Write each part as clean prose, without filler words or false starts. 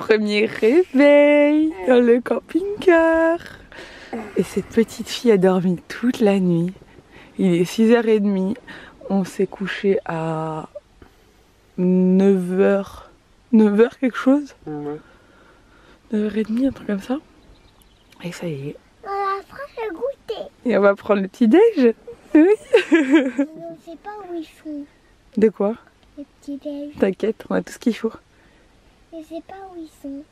premier réveil dans le camping-car. Et cette petite fille a dormi toute la nuit. Il est 6h30. On s'est couché à 9h. 9h quelque chose, 9h30, un truc comme ça. Et ça y est. On va prendre le goûter. Et on va prendre le petit déj. Oui. Je ne sais pas où ils sont. De quoi? Les petits déj. T'inquiète, on a tout ce qu'il faut. Je ne sais pas où ils sont.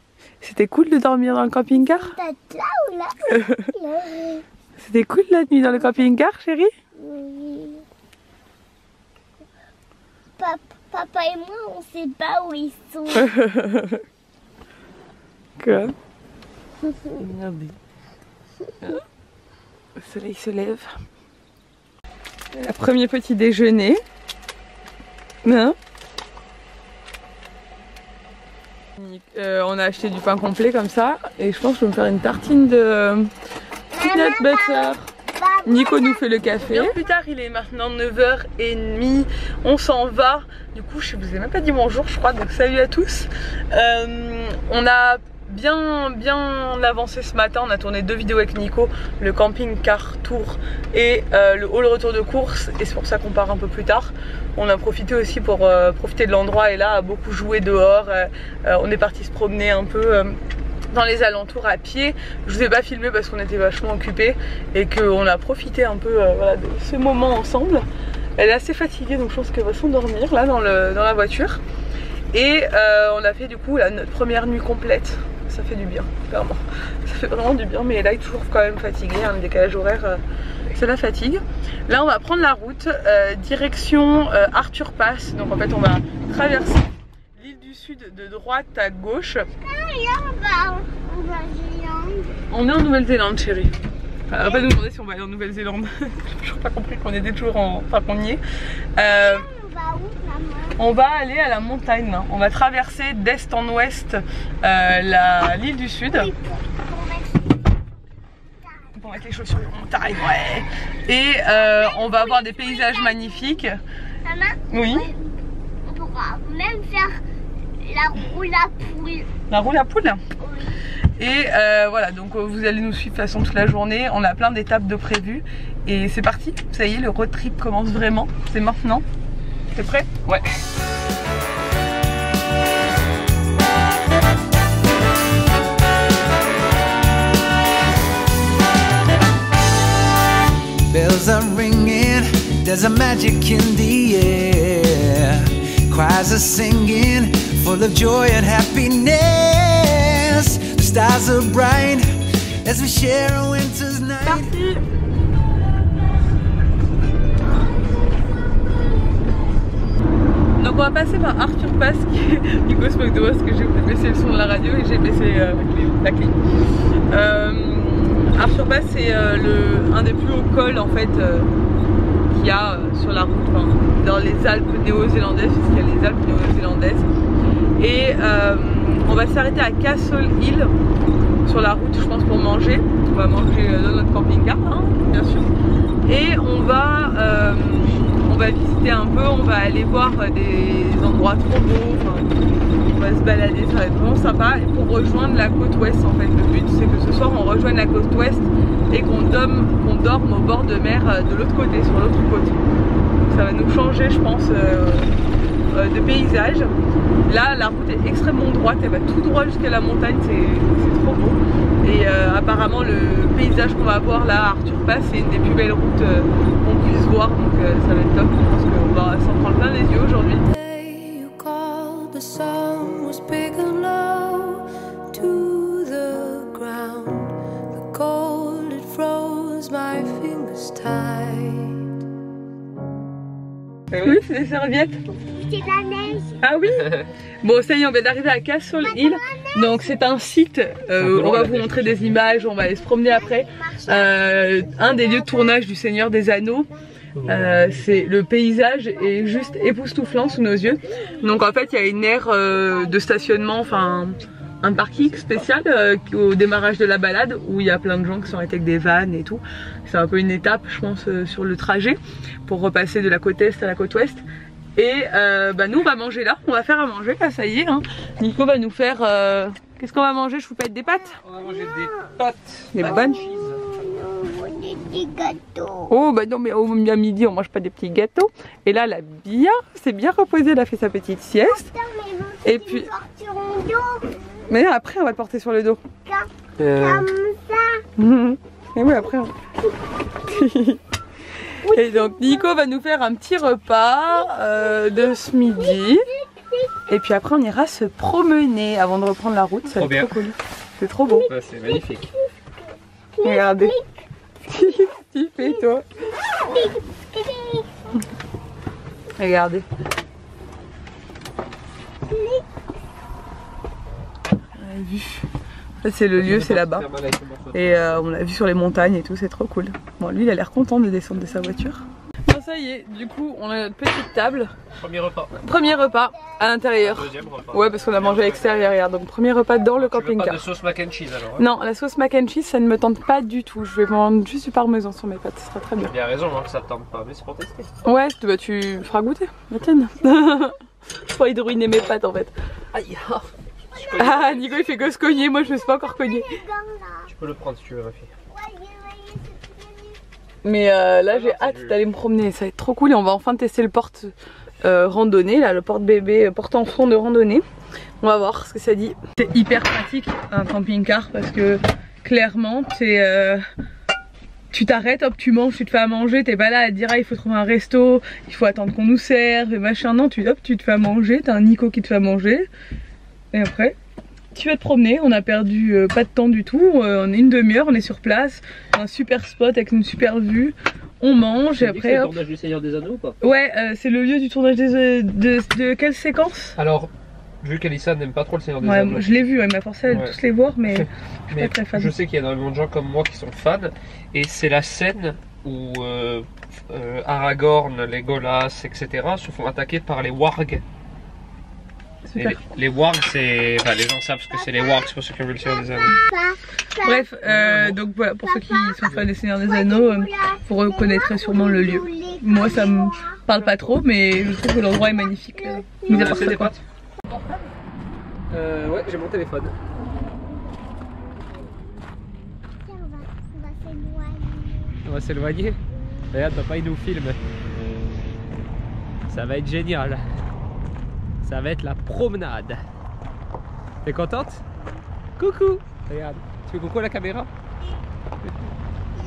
C'était cool de dormir dans le camping-car? Peut-être là ou là. Là. C'était cool la nuit dans le camping-car, chérie? Oui. Papa et moi, on ne sait pas où ils sont. Quoi? Regardez. Le soleil se lève. Le premier petit déjeuner. Non? On a acheté du pain complet comme ça. Et je pense que je vais me faire une tartine de peanut butter. Nico nous fait le café. Bien plus tard, il est maintenant 9h30. On s'en va. Du coup, je vous ai même pas dit bonjour, je crois. Donc salut à tous. On a bien avancé ce matin. On a tourné 2 vidéos avec Nico, le camping-car tour et le haul retour de course. Et c'est pour ça qu'on part un peu plus tard. On a profité aussi pour profiter de l'endroit et là, beaucoup jouer dehors. On est parti se promener un peu. Dans les alentours à pied. Je vous ai pas filmé parce qu'on était vachement occupés et qu'on a profité un peu voilà, de ce moment ensemble. Elle est assez fatiguée donc je pense qu'elle va s'endormir là dans la voiture. Et on a fait du coup notre première nuit complète. Ça fait du bien, clairement. Ça fait vraiment du bien, mais elle est toujours quand même fatiguée, hein, le décalage horaire ça la fatigue. Là on va prendre la route direction Arthur Pass. Donc en fait on va traverser l'île du Sud de droite à gauche. On est en Nouvelle-Zélande, chérie. Enfin, elle va pas nous demander si on va aller en Nouvelle-Zélande. J'ai toujours pas compris qu'on était toujours en... Enfin qu'on y est. On va aller à la montagne. Là. On va traverser d'est en ouest l'île du Sud. Pour mettre les chaussures de montagne, ouais. Et on va avoir des paysages magnifiques. Maman, oui. On pourra même faire la roue à poule. La roue à poule? Oui. Et voilà, donc vous allez nous suivre de toute façon toute la journée. On a plein d'étapes de prévues. Et c'est parti, ça y est, le road trip commence vraiment. C'est maintenant. T'es prêt? Ouais. Bells are ringing, there's a magic in the air. Choirs are singing, full of joy and happiness. The stars are bright as we share a winter's night. Parti. Donc on va passer par Arthur Pass du Nico se moque de moi parce que j'ai baissé le son de la radio et j'ai baissé la clé. Arthur Pass c'est un des plus hauts cols en fait qu'il y a sur la route, enfin, dans les Alpes néo-zélandaises, puisqu'il y a les Alpes néo-zélandaises. Et on va s'arrêter à Castle Hill sur la route, je pense, pour manger. On va manger dans notre camping-car, hein, bien sûr. Et on va visiter un peu, on va aller voir des endroits trop beaux. Enfin, on va se balader, ça va être vraiment sympa. Et pour rejoindre la côte ouest, en fait, le but c'est que ce soir on rejoigne la côte ouest et qu'on dorme au bord de mer de l'autre côté, sur l'autre côte. Donc ça va nous changer, je pense, de paysage. Là, la route est extrêmement droite, elle va tout droit jusqu'à la montagne, c'est trop beau. Et apparemment, le paysage qu'on va voir là à Arthur Pass, c'est une des plus belles routes qu'on puisse voir, donc ça va être top. Je pense qu'on va s'en prendre plein les yeux aujourd'hui. Oui, c'est des serviettes. C'est la neige. Ah oui. Bon, ça y est, on vient d'arriver à Castle Hill. Donc c'est un site, on va vous montrer des images, on va aller se promener après. Un des lieux de tournage du Seigneur des Anneaux. Le paysage est juste époustouflant sous nos yeux. Donc en fait il y a une aire de stationnement, enfin un parking spécial au démarrage de la balade où il y a plein de gens qui sont arrêtés avec des vannes et tout. C'est un peu une étape je pense sur le trajet pour repasser de la côte est à la côte ouest. Et bah nous on va manger là, on va faire à manger là, ça y est hein. Nico va nous faire qu'est-ce qu'on va manger, choupette, des pâtes? On va manger des pâtes. Des bonnes. Des petits gâteaux. Oh bah non mais à midi on mange pas des petits gâteaux. Et là elle a bien, c'est bien reposé, elle a fait sa petite sieste. Attends, et puis mais après on va le porter sur le dos. Comme ça. Et oui après. Et donc Nico va nous faire un petit repas de ce midi. Et puis après on ira se promener avant de reprendre la route. Ça va être trop cool. C'est trop beau. Ouais, c'est magnifique. Regardez. Tu fais toi. Regardez. On a vu. Ça c'est le lieu, c'est là-bas. Et on l'a vu sur les montagnes et tout, c'est trop cool. Bon lui il a l'air content de descendre de sa voiture. Bon ça y est, du coup on a notre petite table. Premier repas. Premier repas à l'intérieur. Deuxième repas. Ouais parce qu'on a mangé à l'extérieur hier, donc premier repas dans le camping-car. Pas de sauce mac and cheese alors hein? Non, la sauce mac and cheese ça ne me tente pas du tout. Je vais prendre juste du parmesan sur mes pâtes, ce sera très bien. Il a raison hein, que ça te tente pas, mais c'est pour tester. Ouais, bah, tu feras goûter la tienne. J'ai pas envie de ruiner mes pâtes en fait. Aïe. Ah Nico il fait que se cogner, moi je me suis pas encore cogné. Tu peux le prendre si tu veux ma fille. Mais là j'ai hâte d'aller me promener, ça va être trop cool et on va enfin tester le porte randonnée, là, le porte bébé, porte enfant de randonnée. On va voir ce que ça dit. C'est hyper pratique un camping-car parce que clairement tu t'arrêtes, hop tu manges, tu te fais à manger, t'es pas là à te dire ah, il faut trouver un resto, il faut attendre qu'on nous serve et machin. Non, tu te fais à manger, t'as un Nico qui te fait à manger et après tu vas te promener. On a perdu pas de temps du tout, on est une demi-heure, on est sur place, un super spot avec une super vue, on mange et après... C'est le tournage du Seigneur des Anneaux ou pas? Ouais, c'est le lieu du tournage de quelle séquence? Alors, vu qu'Alissa n'aime pas trop le Seigneur des Anneaux. Je l'ai vu, elle m'a forcé à tous les voir, mais je suis pas très fan. Je sais qu'il y a énormément de gens comme moi qui sont fans, et c'est la scène où Aragorn, Legolas, etc. se font attaquer par les wargs. Les wargs, c'est... Enfin, les gens savent ce que c'est les wargs pour ceux qui ont vu le Seigneur des Anneaux. Bref, donc voilà, pour ceux qui sont fans des Seigneurs des Anneaux, vous reconnaîtrez sûrement le lieu. Moi ça me parle pas trop, mais je trouve que l'endroit est magnifique. Vous avez fait des pâtes? Ouais, j'ai mon téléphone. On va s'éloigner. Regarde, papa il nous filme. Ça va être génial. Ça va être la promenade. T'es contente? Coucou. Regarde, tu fais coucou à la caméra?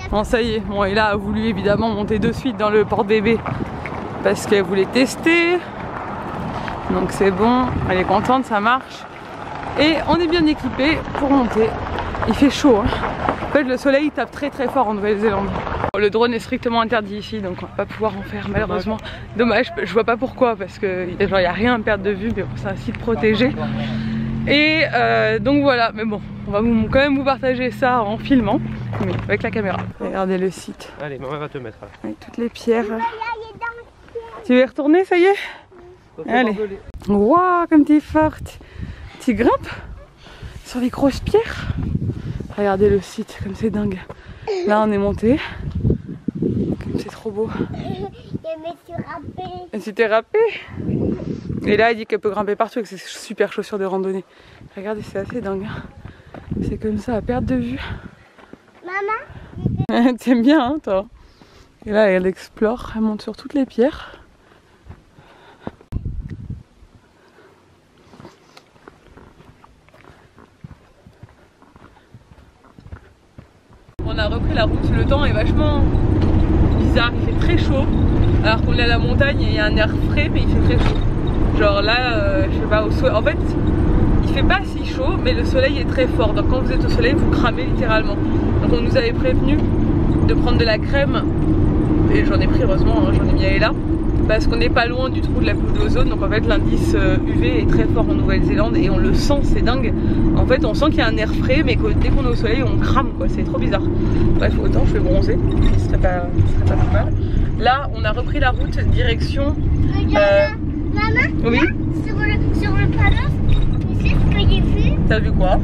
Bon ça y est, bon et là a voulu évidemment monter de suite dans le porte-bébé parce qu'elle voulait tester. Donc c'est bon, elle est contente, ça marche. Et on est bien équipé pour monter. Il fait chaud hein. En fait le soleil tape très très fort en Nouvelle-Zélande. Le drone est strictement interdit ici, donc on va pas pouvoir en faire malheureusement. Dommage, je vois pas pourquoi, parce que genre, y a rien à perdre de vue, mais bon, c'est un site protégé. Et donc voilà, mais bon, on va quand même vous partager ça en filmant, mais avec la caméra. Regardez le site. Allez, maman va te mettre là. Avec toutes les pierres. Tu veux y retourner, ça y est? Allez. Waouh, comme t'es forte. Tu grimpes sur les grosses pierres. Regardez le site, comme c'est dingue. Là on est monté. C'est trop beau. Je me suis râpée. Et tu t'es râpée? Et là elle dit qu'elle peut grimper partout avec ses super chaussures de randonnée. Regardez, c'est assez dingue. C'est comme ça à perte de vue. Maman? T'aimes bien hein toi? Et là elle explore, elle monte sur toutes les pierres. On a repris la route, le temps est vachement bizarre, il fait très chaud alors qu'on est à la montagne et il y a un air frais mais il fait très chaud. Genre là, je sais pas, au soleil, en fait il fait pas si chaud mais le soleil est très fort, donc quand vous êtes au soleil vous cramez littéralement. Donc on nous avait prévenu de prendre de la crème et j'en ai pris heureusement, hein, j'en ai mis à là. Parce qu'on n'est pas loin du trou de la couche d'ozone, donc en fait l'indice UV est très fort en Nouvelle-Zélande et on le sent, c'est dingue. En fait on sent qu'il y a un air frais mais que dès qu'on est au soleil on crame quoi, c'est trop bizarre. Bref, autant je vais bronzer, ce serait pas plus mal. Là on a repris la route direction... Maman? Oui? Sur le panneau, tu sais ce que j'ai vu? T'as vu quoi?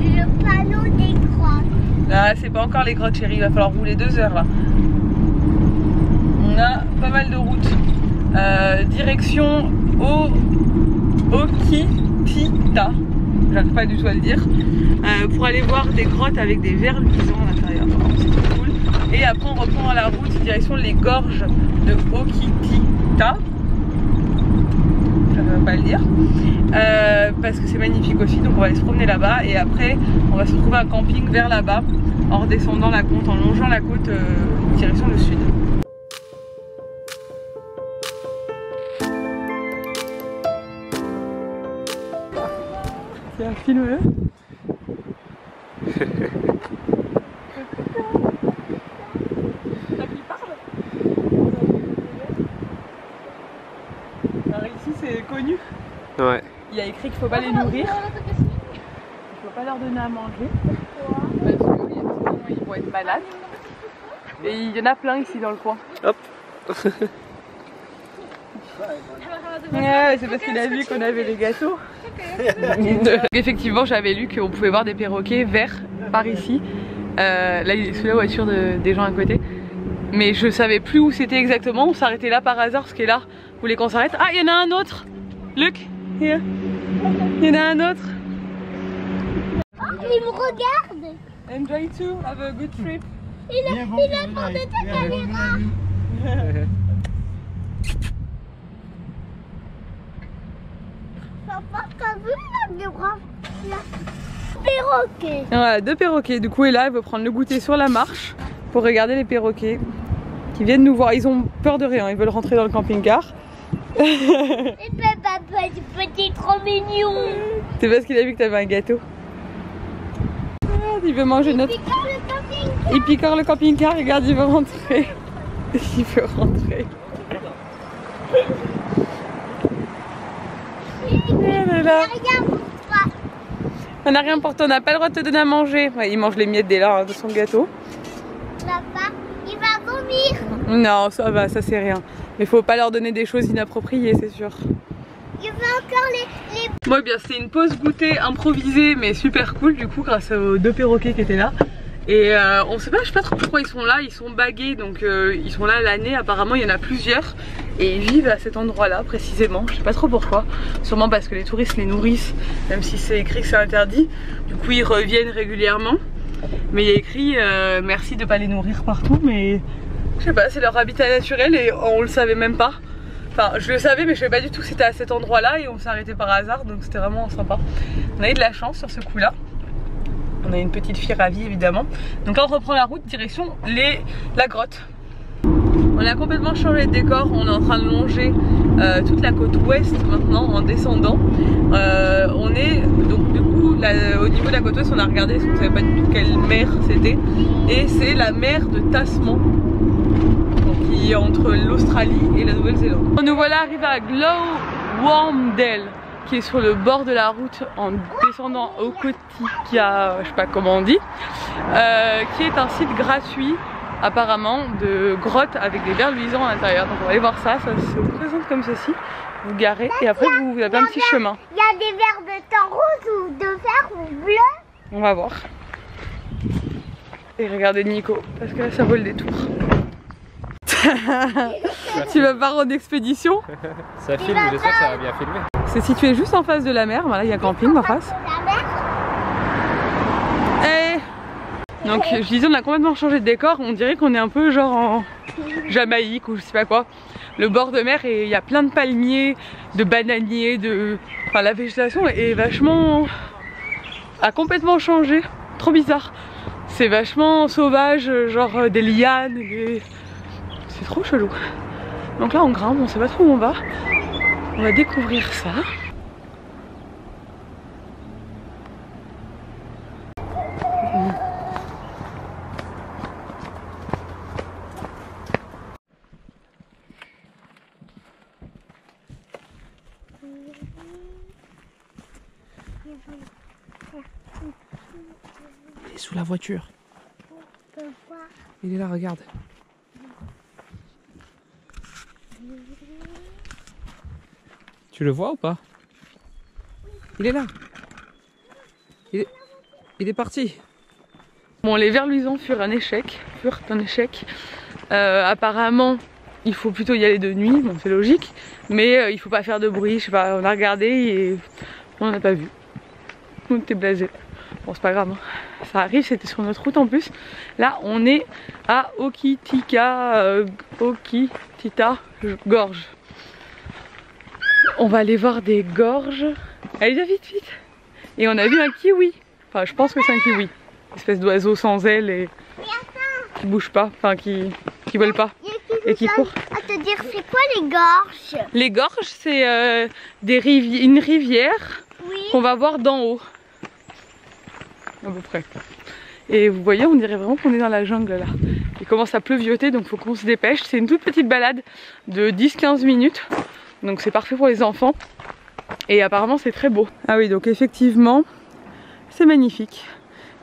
Le panneau des grottes. Ah c'est pas encore les grottes chérie, il va falloir rouler 2 heures là. On a pas mal de routes direction Okitita, j'arrive pas du tout à le dire, pour aller voir des grottes avec des vers luisants à l'intérieur. C'est trop cool. Et après on reprend la route direction les gorges de Okitita. Je ne vais pas le dire, parce que c'est magnifique aussi, donc on va aller se promener là-bas et après on va se retrouver un camping vers là-bas en redescendant la côte, en longeant la côte direction le sud. C'est un film. Alors ici c'est connu. Ouais. Il y a écrit qu'il faut pas les nourrir. Il faut pas leur donner à manger. Parce que sinon ils vont être malades. Et il y en a plein ici dans le coin. Hop. Ouais, c'est parce qu'il a vu qu'on avait les gâteaux. Effectivement, j'avais lu qu'on pouvait voir des perroquets verts par ici. Là, il est sous la voiture des gens à côté. Mais je savais plus où c'était exactement. On s'arrêtait là par hasard, ce qui est là. Vous voulez qu'on s'arrête? Ah, il y en a un autre. Look, here. Il y en a un autre. Oh, il me regarde. Enjoy too, have a good trip. Il a porté ta caméra. Papa, t'as vu la perroquet? Voilà, 2 perroquets. Du coup, et là, elle veut prendre le goûter sur la marche pour regarder les perroquets qui viennent nous voir. Ils ont peur de rien, ils veulent rentrer dans le camping-car. Et papa, petit trop mignon. C'est parce qu'il a vu que t'avais un gâteau. Il veut manger notre... Il picore le camping-car, regarde, il veut rentrer. Il veut rentrer. Rien pour toi. On n'a rien pour toi, on n'a pas le droit de te donner à manger. Ouais, il mange les miettes des là de son gâteau. Papa, il va vomir. Non, ça va, ça c'est rien. Mais faut pas leur donner des choses inappropriées, c'est sûr. Il veut encore les... Bon, bien, c'était une pause goûter improvisée, mais super cool du coup, grâce aux 2 perroquets qui étaient là. Et on sait pas, je sais pas trop pourquoi ils sont là, ils sont bagués, donc ils sont là l'année, apparemment il y en a plusieurs. Et ils vivent à cet endroit là précisément, je sais pas trop pourquoi. Sûrement parce que les touristes les nourrissent, même si c'est écrit que c'est interdit. Du coup ils reviennent régulièrement. Mais il y a écrit merci de pas les nourrir partout, mais je sais pas, c'est leur habitat naturel et on le savait même pas. Enfin je le savais mais je savais pas du tout que c'était à cet endroit là et on s'est arrêté par hasard, donc c'était vraiment sympa. On a eu de la chance sur ce coup là. On a une petite fille ravie évidemment. Donc là on reprend la route direction la grotte. On a complètement changé de décor, on est en train de longer toute la côte ouest maintenant en descendant. On est donc du coup au niveau de la côte ouest, on a regardé parce qu'on ne savait pas du tout quelle mer c'était. Et c'est la mer de Tasman, donc qui est entre l'Australie et la Nouvelle-Zélande. Nous voilà arrivés à Glowwormdale, qui est sur le bord de la route en descendant au Kotika, je sais pas comment on dit, qui est un site gratuit apparemment de grottes avec des vers luisants à l'intérieur. Donc on va aller voir ça, ça se présente comme ceci. Vous garez et après vous avez un petit chemin. Il y a des vers de temps rouge ou de fer ou bleu. On va voir. Et regardez Nico, parce que là ça vaut le détour. Tu vas pas en expédition? Ça filme, j'espère que ça va bien filmer. C'est situé juste en face de la mer, voilà, il y a un camping en face. Et donc je disais, on a complètement changé de décor, on dirait qu'on est un peu genre en Jamaïque ou je sais pas quoi. Le bord de mer et il y a plein de palmiers, de bananiers, enfin la végétation est vachement... a complètement changé, trop bizarre. C'est vachement sauvage, genre des lianes, c'est trop chelou. Donc là on grimpe, on sait pas trop où on va. On va découvrir ça. Il est sous la voiture. Il est là, regarde. Tu le vois ou pas? Il est là. Il est parti. Bon, les vers luisants furent un échec. Apparemment, il faut plutôt y aller de nuit, bon c'est logique, mais il faut pas faire de bruit, je sais pas, on a regardé et on n'a pas vu. On était blasés. Bon c'est pas grave, hein. Ça arrive, c'était sur notre route en plus. Là on est à Okitita gorge. On va aller voir des gorges. Allez viens vite vite. Et on a vu un kiwi. Enfin je pense que c'est un kiwi. Espèce d'oiseau sans ailes et qui bouge pas, enfin qui vole pas et qui court. À te dire c'est quoi les gorges? Les gorges c'est une rivière qu'on va voir d'en haut. À peu près. Et vous voyez, on dirait vraiment qu'on est dans la jungle là. Il commence à pleuvioter donc faut qu'on se dépêche. C'est une toute petite balade de 10-15 minutes. Donc c'est parfait pour les enfants. Et apparemment c'est très beau. Ah oui, donc effectivement c'est magnifique.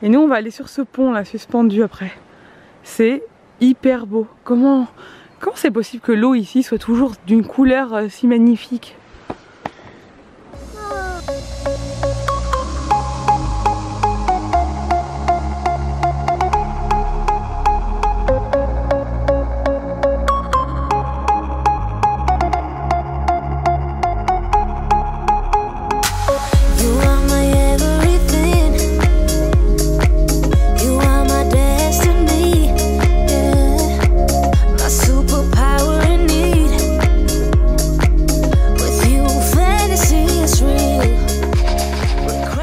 Et nous on va aller sur ce pont là suspendu après. C'est hyper beau. Comment c'est possible que l'eau ici soit toujours d'une couleur si magnifique?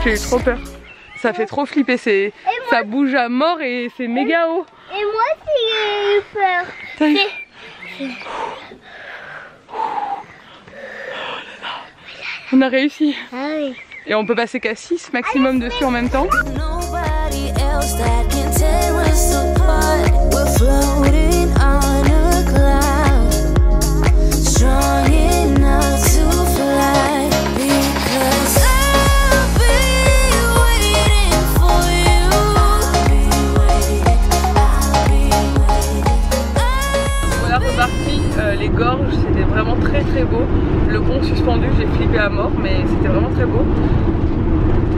J'ai eu trop peur. Ça fait trop flipper, ça bouge à mort et c'est méga haut. Et moi aussi j'ai eu peur. T'as eu... On a réussi. Ah oui. Et on peut passer qu'à 6 maximum dessus en même temps. Les gorges, c'était vraiment très beau. Le pont suspendu, j'ai flippé à mort, mais c'était vraiment très beau.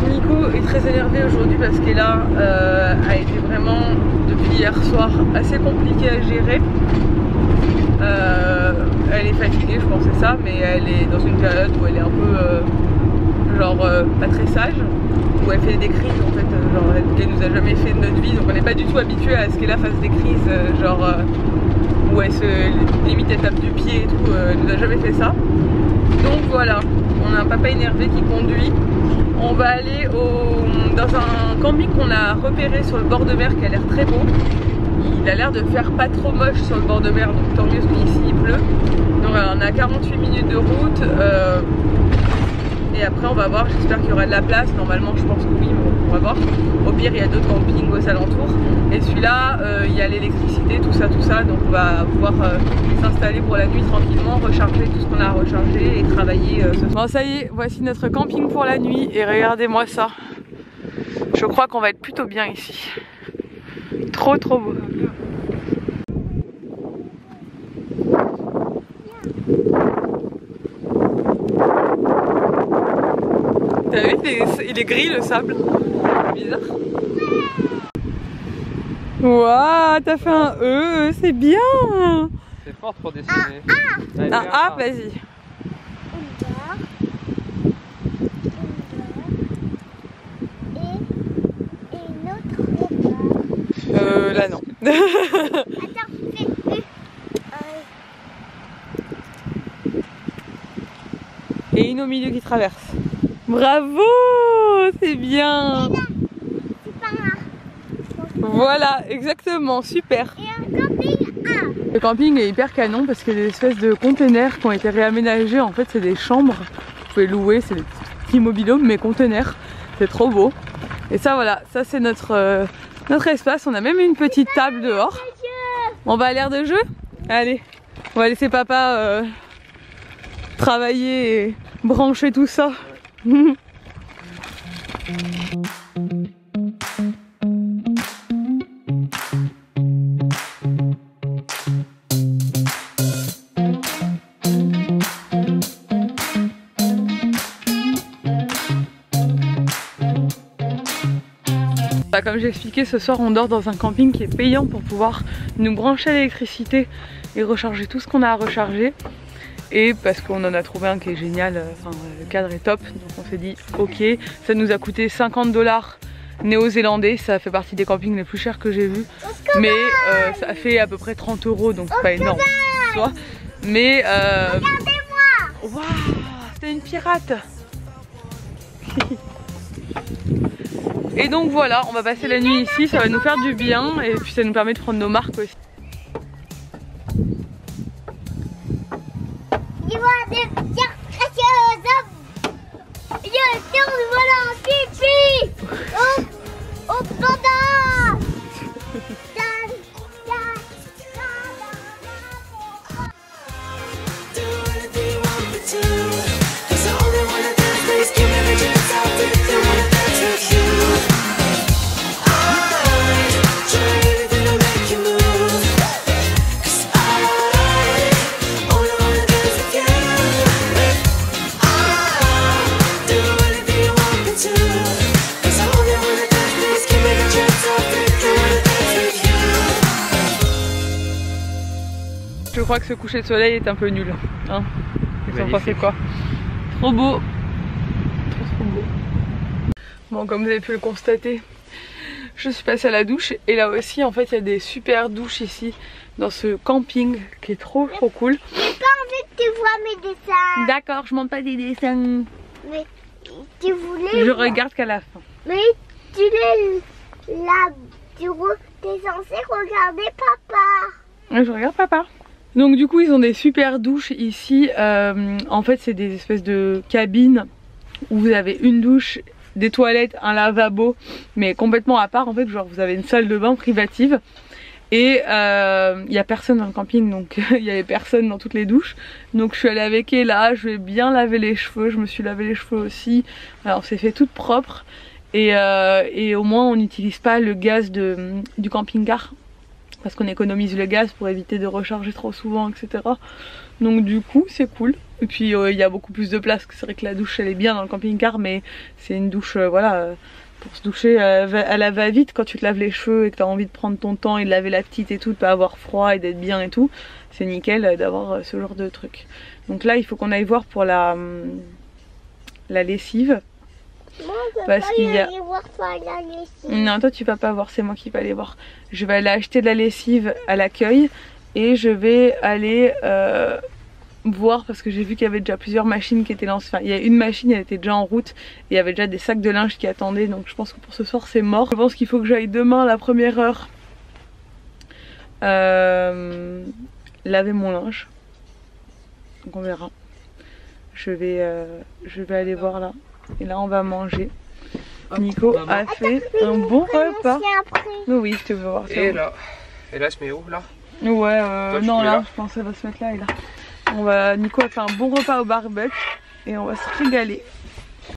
Nico est très énervé aujourd'hui parce qu'elle a été vraiment, depuis hier soir, assez compliquée à gérer. Elle est fatiguée, je pensais ça, mais elle est dans une période où elle est un peu pas très sage, où elle fait des crises en fait, qu'elle nous a jamais fait de notre vie, donc on n'est pas du tout habitué à ce qu'elle fasse des crises, où elle limite elle tape du pied et tout, elle nous a jamais fait ça. Donc voilà, on a un papa énervé qui conduit. On va aller dans un camping qu'on a repéré sur le bord de mer qui a l'air très beau. Il a l'air de faire pas trop moche sur le bord de mer, donc tant mieux parce qu'ici il pleut. Donc on a 48 minutes de route. Et après on va voir, j'espère qu'il y aura de la place. Normalement je pense que oui, mais on va voir. Au pire il y a d'autres campings aux alentours. Et celui-là, il y a l'électricité, tout ça. Donc on va pouvoir s'installer pour la nuit tranquillement, recharger tout ce qu'on a à recharger et travailler ce soir. Bon ça y est, voici notre camping pour la nuit. Et regardez-moi ça. Je crois qu'on va être plutôt bien ici. Trop beau. T'as vu, il est gris le sable. C'est bizarre. Waouh, t'as fait un E, c'est bien. C'est fort pour dessiner. Un A, vas-y. Et une autre là non. Attends, fais Et une au milieu qui traverse. Bravo, c'est bien. c'est pas grave. Voilà, exactement, super. Et un camping A. Le camping est hyper canon parce qu'il y a des espèces de containers qui ont été réaménagés. En fait, c'est des chambres. Vous pouvez louer, c'est des petits mobil-homes mais containers. C'est trop beau. Et ça, voilà, ça c'est notre espace. On a même une petite table dehors. On va à l'aire de jeu. Allez, on va laisser papa travailler et brancher tout ça. Comme j'ai expliqué, ce soir on dort dans un camping qui est payant pour pouvoir nous brancher à l'électricité et recharger tout ce qu'on a à recharger. Et parce qu'on en a trouvé un qui est génial, le cadre est top, donc on s'est dit ok. Ça nous a coûté 50 $ néo-zélandais, ça fait partie des campings les plus chers que j'ai vus. Mais ça fait à peu près 30 €, donc c'est pas énorme en soi. Mais regardez-moi. waouh, c'était une pirate. Et donc voilà, on va passer la nuit ici, ça va nous faire du bien et puis ça nous permet de prendre nos marques aussi. Il va devenir précieux. Je tourne volant pipi. Au panda. Je crois que ce coucher de soleil est un peu nul. Hein, ils ont pensé quoi? Trop beau. Trop beau. Bon, comme vous avez pu le constater, je suis passée à la douche. Et là aussi, en fait, il y a des super douches ici, dans ce camping, qui est trop cool. J'ai pas envie que tu vois mes dessins. D'accord, je montre pas des dessins. Mais tu voulais... Je regarde qu'à la fin. Mais tu es là... T'es censé regarder papa. Je regarde papa. Donc du coup ils ont des super douches ici, en fait c'est des espèces de cabines où vous avez une douche, des toilettes, un lavabo, mais complètement à part en fait, genre vous avez une salle de bain privative et il n'y a personne dans le camping, donc il y avait personne dans toutes les douches. Donc je suis allée avec Ella, je vais bien laver les cheveux, je me suis lavé les cheveux aussi, alors on s'est fait toute propre et au moins on n'utilise pas le gaz du camping-car. Parce qu'on économise le gaz pour éviter de recharger trop souvent, etc. Donc du coup c'est cool. Et puis il y a beaucoup plus de place. C'est vrai que la douche elle est bien dans le camping-car, mais c'est une douche voilà pour se doucher à la va-vite quand tu te laves les cheveux et que tu as envie de prendre ton temps et de laver la petite et tout, de pas avoir froid et d'être bien et tout. C'est nickel d'avoir ce genre de truc. Donc là il faut qu'on aille voir pour la lessive. Moi, je parce qu'il y a... aller voir toi la lessive. Non, toi tu vas pas voir, c'est moi qui vais aller voir. Je vais aller acheter de la lessive à l'accueil et je vais aller voir parce que j'ai vu qu'il y avait déjà plusieurs machines qui étaient lancées. Enfin, il y a une machine, elle était déjà en route et il y avait déjà des sacs de linge qui attendaient. Donc je pense que pour ce soir c'est mort. Je pense qu'il faut que j'aille demain à la première heure laver mon linge. Donc on verra. Je vais aller voir là. Et là on va manger. Nico a fait un bon repas. Oui, je te veux voir. Et là je mets où là? Ouais, non là, je pense qu'elle va se mettre là et là. Nico a fait un bon repas au barbecue et on va se régaler.